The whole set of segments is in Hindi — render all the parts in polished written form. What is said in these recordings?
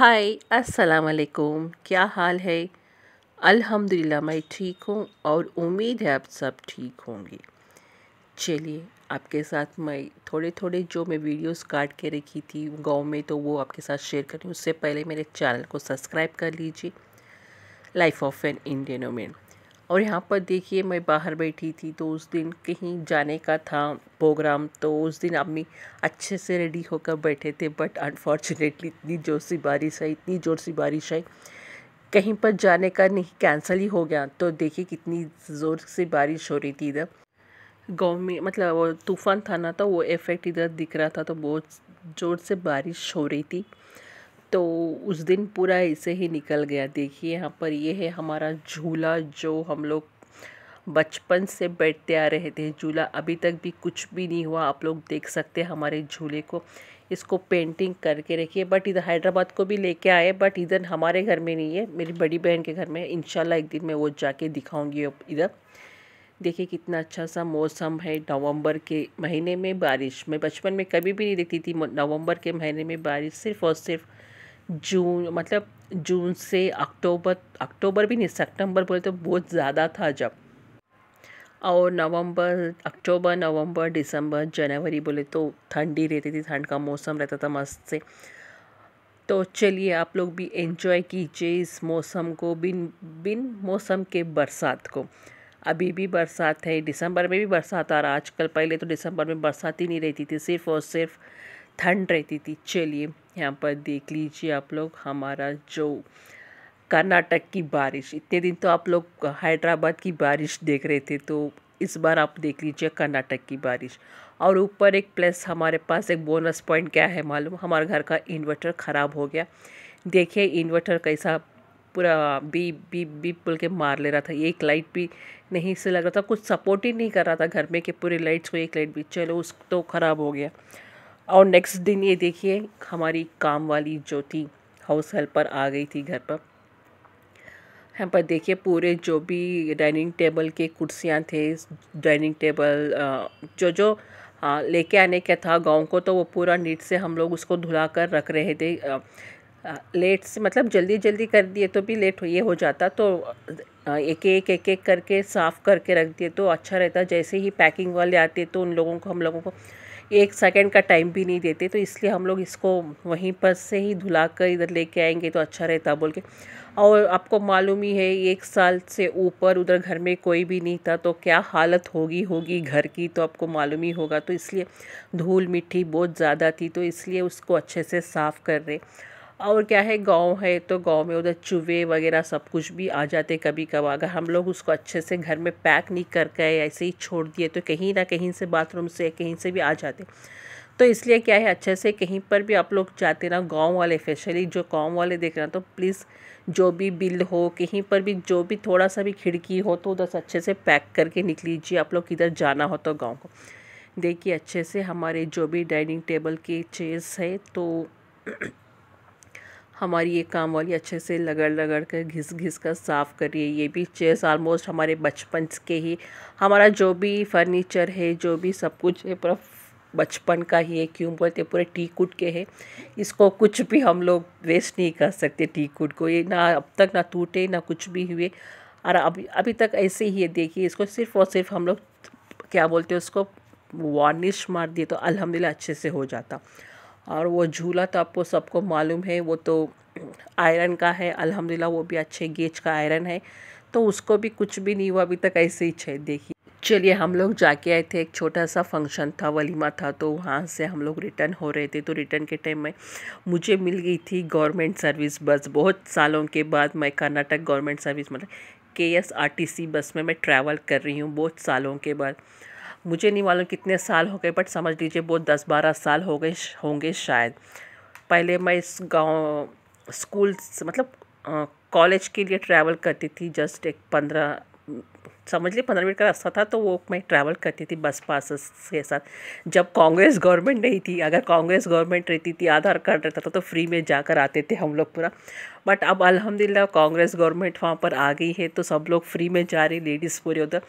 हाय अस्सलाम वालेकुम। क्या हाल है? अल्हम्दुलिल्लाह मैं ठीक हूँ और उम्मीद है आप सब ठीक होंगे। चलिए आपके साथ मैं थोड़े थोड़े जो मैं वीडियोस काट के रखी थी गांव में, तो वो आपके साथ शेयर कर रही हूँ। उससे पहले मेरे चैनल को सब्सक्राइब कर लीजिए, life of an Indian women. और यहाँ पर देखिए मैं बाहर बैठी थी, तो उस दिन कहीं जाने का था प्रोग्राम, तो उस दिन अम्मी अच्छे से रेडी होकर बैठे थे, बट अनफॉर्चुनेटली इतनी ज़ोर सी बारिश आई, इतनी ज़ोर सी बारिश आई, कहीं पर जाने का नहीं, कैंसिल ही हो गया। तो देखिए कितनी ज़ोर से बारिश हो रही थी इधर गाँव में, मतलब वो तूफ़ान था ना, तो वो इफ़ेक्ट इधर दिख रहा था, तो बहुत ज़ोर से बारिश हो रही थी। तो उस दिन पूरा ऐसे ही निकल गया। देखिए यहाँ पर ये है हमारा झूला, जो हम लोग बचपन से बैठते आ रहे थे। झूला अभी तक भी कुछ भी नहीं हुआ, आप लोग देख सकते हैं हमारे झूले को। इसको पेंटिंग करके रखिए, बट इधर हैदराबाद को भी लेके आए, बट इधर हमारे घर में नहीं है, मेरी बड़ी बहन के घर में है। इंशाल्लाह एक दिन मैं वो जाके दिखाऊंगी। इधर देखिए कितना अच्छा सा मौसम है। नवंबर के महीने में बारिश, मैं बचपन में कभी भी नहीं देखती थी नवंबर के महीने में बारिश। सिर्फ और सिर्फ जून, मतलब जून से अक्टूबर, अक्टूबर भी नहीं, सितंबर बोले तो बहुत ज़्यादा था जब। और नवंबर, अक्टूबर, नवंबर, दिसंबर, जनवरी बोले तो ठंडी रहती थी, ठंड का मौसम रहता था मस्त से। तो चलिए आप लोग भी एंजॉय कीजिए इस मौसम को, बिन बिन मौसम के बरसात को। अभी भी बरसात है, दिसंबर में भी बरसात आ रहा आजकल। पहले तो दिसंबर में बरसात ही नहीं रहती थी, सिर्फ और सिर्फ ठंड रहती थी। चलिए यहाँ पर देख लीजिए आप लोग हमारा जो कर्नाटक की बारिश। इतने दिन तो आप लोग हैदराबाद की बारिश देख रहे थे, तो इस बार आप देख लीजिए कर्नाटक की बारिश। और ऊपर एक प्लस हमारे पास एक बोनस पॉइंट क्या है मालूम? हमारे घर का इन्वर्टर ख़राब हो गया। देखिए इन्वर्टर कैसा पूरा बीप बीप बीप बोल के मार ले रहा था। एक लाइट भी नहीं से लग रहा था, कुछ सपोर्ट ही नहीं कर रहा था घर में कि पूरी लाइट्स को, एक लाइट भी। चलो उस तो ख़राब हो गया। और नेक्स्ट दिन ये देखिए हमारी काम वाली जो थी, हाउस हेल्पर आ गई थी घर पर। यहाँ पर देखिए पूरे जो भी डाइनिंग टेबल के कुर्सियाँ थे, डाइनिंग टेबल जो जो लेके आने का था गाँव को, तो वो पूरा नीट से हम लोग उसको धुला कर रख रहे थे। लेट से मतलब जल्दी जल्दी कर दिए तो भी लेट ये हो जाता, तो एक एक करके साफ़ करके रख दिए तो अच्छा रहता। जैसे ही पैकिंग वाले आते तो उन लोगों को, हम लोगों को 1 सेकंड का टाइम भी नहीं देते, तो इसलिए हम लोग इसको वहीं पर से ही धुला कर इधर लेके आएंगे तो अच्छा रहता बोल के। और आपको मालूम ही है 1 साल से ऊपर उधर घर में कोई भी नहीं था, तो क्या हालत होगी घर की, तो आपको मालूम ही होगा। तो इसलिए धूल मिट्टी बहुत ज़्यादा थी, तो इसलिए उसको अच्छे से साफ़ कर रहे। और क्या है, गांव है तो गांव में उधर चूहे वगैरह सब कुछ भी आ जाते कभी कभार। अगर हम लोग उसको अच्छे से घर में पैक नहीं करके ऐसे ही छोड़ दिए तो कहीं ना कहीं से, बाथरूम से कहीं से भी आ जाते। तो इसलिए क्या है, अच्छे से कहीं पर भी आप लोग जाते ना, गांव वाले स्पेशली जो गांव वाले देख रहे हैं, तो प्लीज़ जो भी बिल हो, कहीं पर भी जो भी थोड़ा सा भी खिड़की हो, तो उधर से अच्छे से पैक करके निकलीजिए आप लोग किधर जाना हो तो गाँव को। देखिए अच्छे से हमारे जो भी डाइनिंग टेबल की चेयर्स है, तो हमारी ये काम वाली अच्छे से लगड़ लगड़ कर घिस घिस कर साफ़ करिए। ये भी चेयर्स ऑलमोस्ट हमारे बचपन के ही, हमारा जो भी फर्नीचर है, जो भी सब कुछ है पूरा बचपन का ही है। क्यों बोलते, पूरे टीक उट के है, इसको कुछ भी हम लोग वेस्ट नहीं कर सकते टीक उट को। ये ना अब तक ना टूटे ना कुछ भी हुए, और अभी अभी तक ऐसे ही है। देखिए इसको सिर्फ और सिर्फ हम लोग क्या बोलते हैं उसको, वार्निश मार दिए तो अल्हम्दुलिल्लाह अच्छे से हो जाता। और वो झूला तो आपको सबको मालूम है, वो तो आयरन का है अल्हम्दुलिल्लाह, वो भी अच्छे गेज का आयरन है, तो उसको भी कुछ भी नहीं हुआ अभी तक, ऐसे ही है। देखिए चलिए हम लोग जाके आए थे, एक छोटा सा फंक्शन था, वलीमा था, तो वहाँ से हम लोग रिटर्न हो रहे थे। तो रिटर्न के टाइम में मुझे मिल गई थी गवर्नमेंट सर्विस बस। बहुत सालों के बाद मैं कर्नाटक गवर्नमेंट सर्विस, मतलब KSRTC बस में मैं ट्रैवल कर रही हूँ बहुत सालों के बाद। मुझे नहीं मालूम कितने साल हो गए, बट समझ लीजिए बहुत 10-12 साल हो गए होंगे शायद। पहले मैं इस गांव स्कूल मतलब कॉलेज के लिए ट्रैवल करती थी, जस्ट एक 15, समझ लीजिए 15 मिनट का रास्ता था, तो वो मैं ट्रैवल करती थी बस पास के साथ। जब कांग्रेस गवर्नमेंट नहीं थी, अगर कांग्रेस गवर्नमेंट रहती थी, आधार कार्ड रहता था, तो फ्री में जाकर आते थे हम लोग पूरा। बट अब अल्हम्दुलिल्लाह कांग्रेस गवर्नमेंट वहाँ पर आ गई है, तो सब लोग फ्री में जा रही, लेडीज़ पूरे उधर।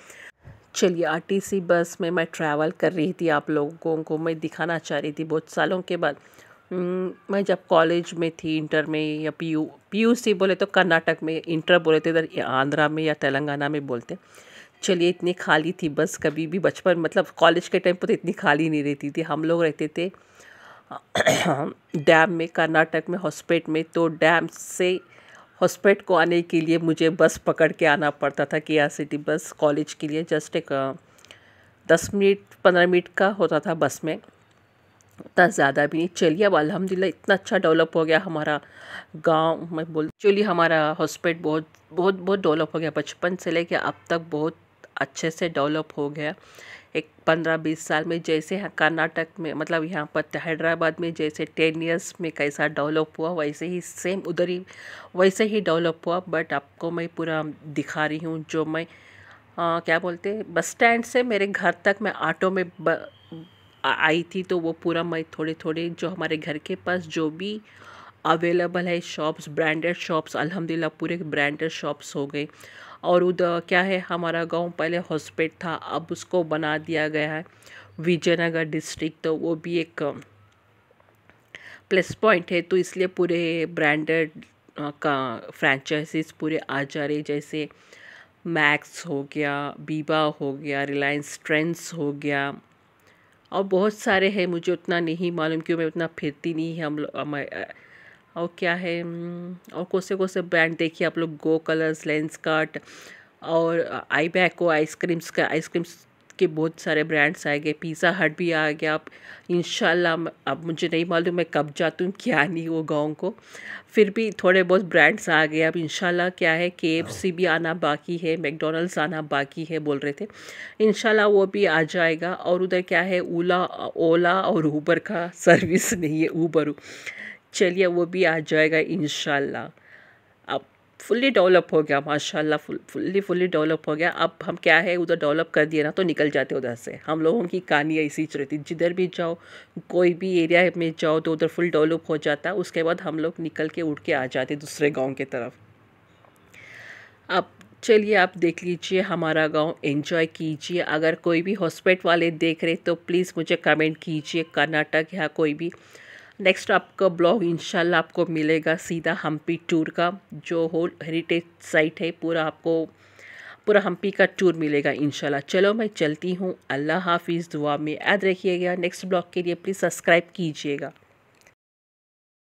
चलिए RTC बस में मैं ट्रैवल कर रही थी, आप लोगों को मैं दिखाना चाह रही थी बहुत सालों के बाद। मैं जब कॉलेज में थी, इंटर में या पीयूसी बोले तो कर्नाटक में, इंटर बोले तो इधर आंध्रा में या तेलंगाना में बोलते। चलिए, इतनी खाली थी बस, कभी भी बचपन मतलब कॉलेज के टाइम पर तो इतनी खाली नहीं रहती थी। हम लोग रहते थे डैम में, कर्नाटक में, हॉस्पेट में। तो डैम से हॉस्पेट को आने के लिए मुझे बस पकड़ के आना पड़ता था, KRCT बस, कॉलेज के लिए। जस्ट एक 10 मिनट 15 मिनट का होता था बस में, उतना ज़्यादा भी नहीं। चलिए, अब अल्हम्दुलिल्लाह इतना अच्छा डेवलप हो गया हमारा गांव। मैं बोल चलिए, हमारा हॉस्पिटल बहुत बहुत बहुत डेवलप हो गया, बचपन से लेके अब तक बहुत अच्छे से डेवलप हो गया। एक 15-20 साल में, जैसे कर्नाटक में मतलब यहाँ पर हैदराबाद में जैसे 10 इयर्स में कैसा डेवलप हुआ, वैसे ही सेम उधर ही वैसे ही डेवलप हुआ। बट आपको मैं पूरा दिखा रही हूँ। जो मैं क्या बोलते हैं, बस स्टैंड से मेरे घर तक मैं ऑटो में आई थी, तो वो पूरा मैं थोड़े थोड़े जो हमारे घर के पास जो भी अवेलेबल है शॉप्स, ब्रांडेड शॉप्स, अल्हम्दुलिल्लाह पूरे ब्रांडेड शॉप्स हो गए। और उधर क्या है, हमारा गांव पहले हॉस्पिटल था, अब उसको बना दिया गया है विजयनगर डिस्ट्रिक्ट। तो वो भी एक प्लस पॉइंट है। तो इसलिए पूरे ब्रांडेड का फ्रेंचाइजीज पूरे आ जा रहे, जैसे मैक्स हो गया, बीबा हो गया, रिलायंस ट्रेंड्स हो गया, और बहुत सारे हैं, मुझे उतना नहीं मालूम क्यों मैं उतना फिरती नहीं है। और क्या है, और कौन से ब्रांड देखिए आप लोग, गो कलर्स, लेंस कार्ट और आई बैको आइसक्रीम्स के बहुत सारे ब्रांड्स आ गए। पिज़्ज़ा हट भी आ गया। अब इंशाल्लाह अब मुझे नहीं मालूम मैं कब जाती हूँ क्या नहीं वो गाँव को, फिर भी थोड़े बहुत ब्रांड्स आ गए। अब इंशाल्लाह क्या है, KFC भी आना बाकी है, मैकडॉनल्ड्स आना बाकी है बोल रहे थे, इंशाल्लाह वो भी आ जाएगा। और उधर क्या है, ओला और ऊबर का सर्विस नहीं है, ऊबर, चलिए वो भी आ जाएगा इंशाल्लाह। अब फुल्ली डेवलप हो गया माशाल्लाह, फुल्ली डेवलप हो गया। अब हम क्या है, उधर डेवलप कर दिए ना तो निकल जाते उधर से। हम लोगों की कहानी ऐसी ही रहती, जिधर भी जाओ, कोई भी एरिया में जाओ तो उधर फुल डेवलप हो जाता है। उसके बाद हम लोग निकल के उड़ के आ जाते दूसरे गांव की तरफ। अब चलिए, आप देख लीजिए हमारा गांव, एंजॉय कीजिए। अगर कोई भी हॉस्पिटल वाले देख रहे तो प्लीज़ मुझे कमेंट कीजिए, कर्नाटक या कोई भी। नेक्स्ट आपका ब्लॉग इंशाल्लाह आपको मिलेगा सीधा हम्पी टूर का, जो होल हेरिटेज साइट है, पूरा हम्पी का टूर मिलेगा इंशाल्लाह। चलो मैं चलती हूँ, अल्लाह हाफिज़, दुआ में याद रखिएगा। नेक्स्ट ब्लॉग के लिए प्लीज़ सब्सक्राइब कीजिएगा।